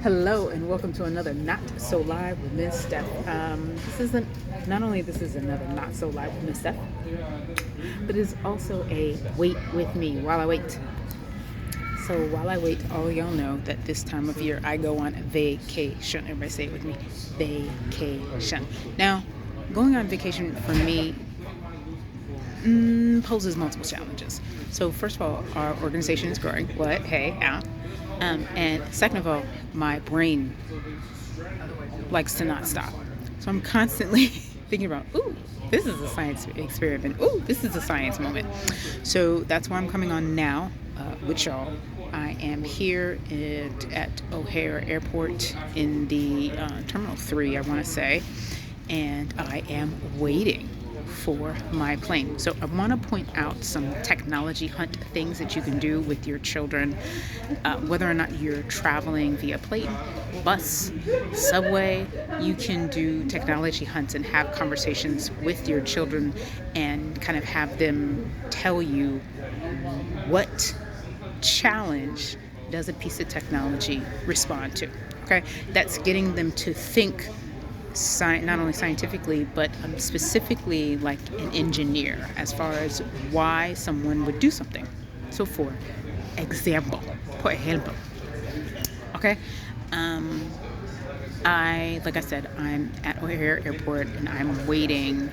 Hello and welcome to another Not So Live with Miss Steph. This is another Not So Live with Miss Steph, but it's also a wait with me while I wait. So while I wait, all y'all know that this time of year I go on vacation. Everybody say it with me, vacation. Now, going on vacation for me poses multiple challenges. So first of all, our organization is growing. What? Hey, yeah. And second of all, my brain likes to not stop. So I'm constantly thinking about, ooh, this is a science experiment. Ooh, this is a science moment. So that's why I'm coming on now with y'all. I am here at O'Hare Airport in the Terminal 3, I want to say, and I am waiting for my plane. So I want to point out some technology hunt things that you can do with your children, whether or not you're traveling via plane, bus, subway. You can do technology hunts and have conversations with your children and kind of have them tell you what challenge does a piece of technology respond to. Okay, that's getting them to think not only scientifically, but specifically like an engineer as far as why someone would do something. So for example, okay, like I said, I'm at O'Hare Airport and I'm waiting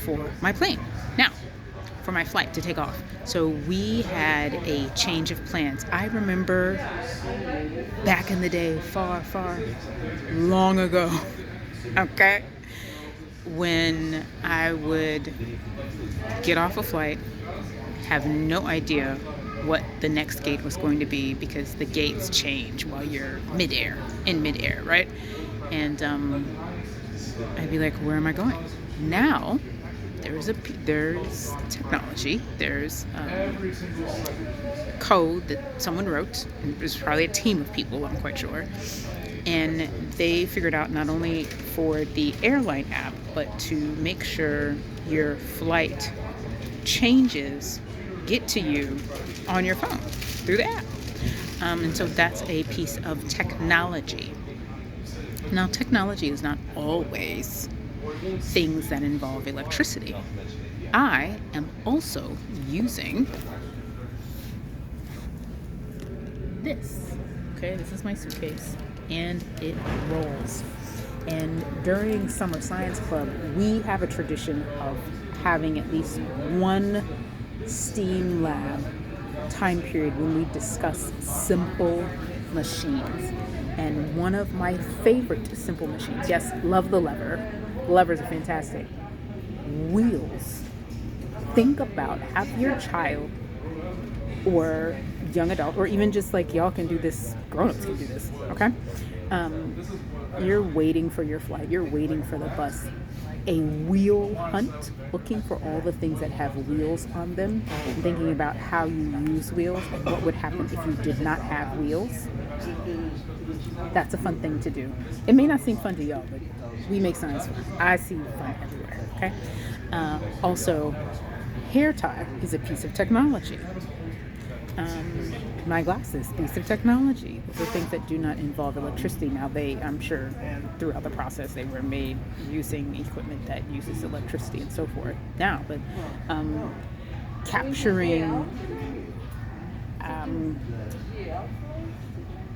for my plane. Now, for my flight to take off. So we had a change of plans. I remember back in the day, far, far long ago, okay, when I would get off a flight, have no idea what the next gate was going to be because the gates change while you're in midair, right? And I'd be like, where am I going? Now, there's technology, there's code that someone wrote, and there's probably a team of people, I'm quite sure, and they figured out not only for the airline app, but to make sure your flight changes get to you on your phone through the app. And so that's a piece of technology. Now, technology is not always things that involve electricity. I am also using this. Okay, this is my suitcase, and it rolls. And during Summer Science Club, we have a tradition of having at least one STEAM lab time period when we discuss simple machines. And one of my favorite simple machines, yes, love the lever. The levers are fantastic. Wheels. Think about, have your child or young adult, or even just like y'all can do this, grown-ups can do this, okay? You're waiting for your flight, you're waiting for the bus. A wheel hunt, looking for all the things that have wheels on them, and thinking about how you use wheels and what would happen if you did not have wheels. That's a fun thing to do. It may not seem fun to y'all, but we make science fun. I see fun everywhere, okay? Also, hair tie is a piece of technology. My glasses, piece of technology. Those are things that do not involve electricity. Now, I'm sure throughout the process they were made using equipment that uses electricity and so forth. Now, but capturing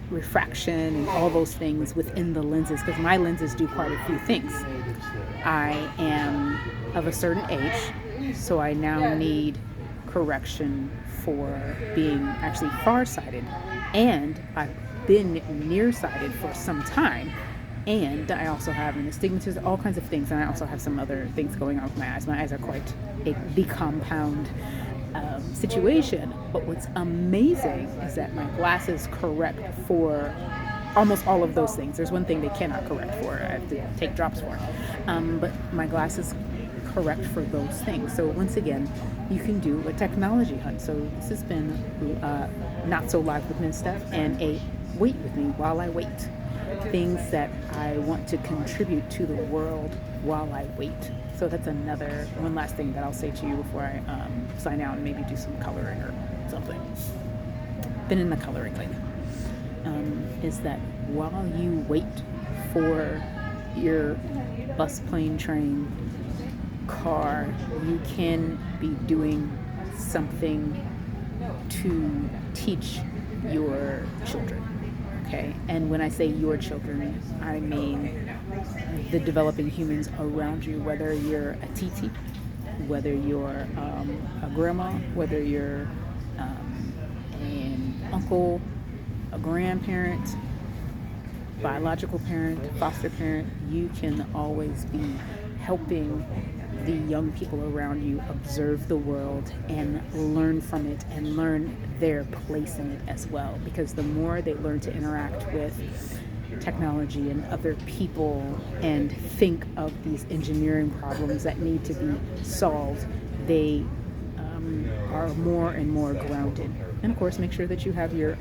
refraction and all those things within the lenses, because my lenses do quite a few things. I am of a certain age, so I now need correction for being actually farsighted, and I've been nearsighted for some time, and I also have an astigmatism, all kinds of things, and I also have some other things going on with my eyes. My eyes are quite the compound situation, but what's amazing is that my glasses correct for almost all of those things. There's one thing they cannot correct for, I have to take drops for, but my glasses correct for those things. So once again, you can do a technology hunt. So this has been Not So Live with Miss Steph, and a wait with me while I wait. Things that I want to contribute to the world while I wait. So that's one last thing that I'll say to you before I sign out and maybe do some coloring or something. Been in the coloring lately. is that while you wait for your bus, plane, train, car, you can be doing something to teach your children. Okay, and when I say your children, I mean the developing humans around you, whether you're a TT, whether you're a grandma, whether you're an uncle, a grandparent, biological parent, foster parent, you can always be helping the young people around you observe the world and learn from it and learn their place in it as well. Because the more they learn to interact with technology and other people and think of these engineering problems that need to be solved, they are more and more grounded. And of course, make sure that you have your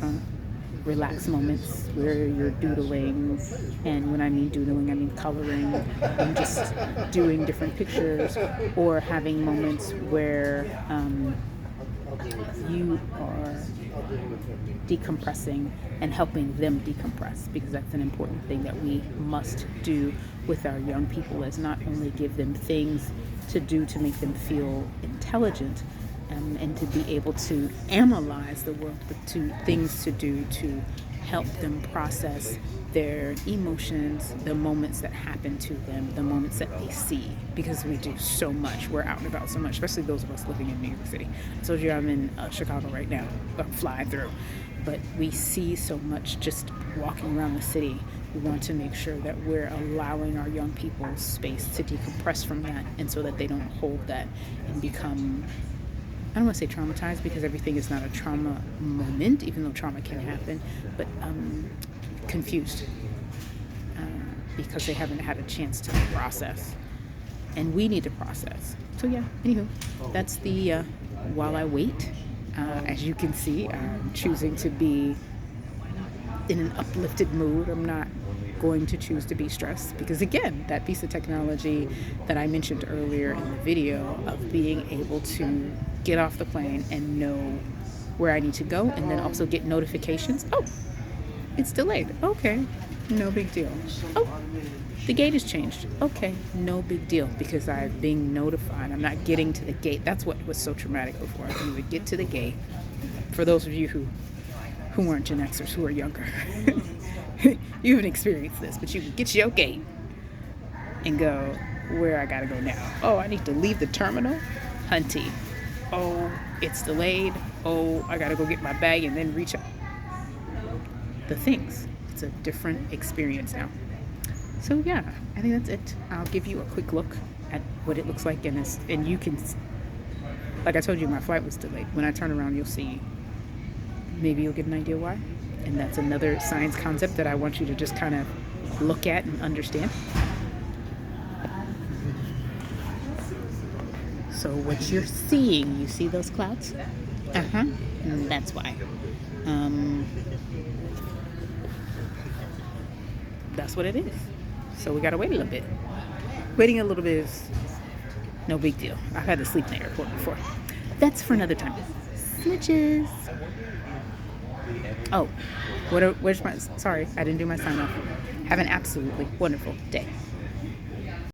relaxed moments where you're doodling, and when I mean doodling, I mean coloring and just doing different pictures, or having moments where you are decompressing and helping them decompress, because that's an important thing that we must do with our young people, is not only give them things to do to make them feel intelligent, and to be able to analyze the world, but to things to do to help them process their emotions, the moments that happen to them, the moments that they see, because we do so much. We're out and about so much, especially those of us living in New York City. I told you I'm in Chicago right now. I'm flying through. But we see so much just walking around the city. We want to make sure that we're allowing our young people space to decompress from that, and so that they don't hold that and become, I don't want to say traumatized, because everything is not a trauma moment, even though trauma can happen, but confused because they haven't had a chance to process. And we need to process. So yeah, anywho, that's the while I wait. As you can see, I'm choosing to be in an uplifted mood. I'm not going to choose to be stressed, because again, that piece of technology that I mentioned earlier in the video of being able to get off the plane and know where I need to go, and then also get notifications. Oh, it's delayed. Okay, no big deal. Oh, the gate has changed. Okay, no big deal, because I'm being notified. I'm not getting to the gate. That's what was so traumatic before. You would get to the gate. For those of you who weren't Gen Xers, who are younger, you haven't experienced this, but you would get to your gate and go, where I gotta go now? Oh, I need to leave the terminal? Hunty. Oh, it's delayed. Oh, I gotta go get my bag and then reach out. The things. It's a different experience now. So yeah, I think that's it. I'll give you a quick look at what it looks like, and you can, like I told you, my flight was delayed. When I turn around, you'll see, maybe you'll get an idea why. And that's another science concept that I want you to just kind of look at and understand. So what you're seeing, you see those clouds? And that's why. That's what it is. So we gotta wait a little bit. Waiting a little bit is no big deal. I've had to sleep in the airport before. That's for another time. Snitches. Oh, where's my, sorry, I didn't do my sign off. Have an absolutely wonderful day.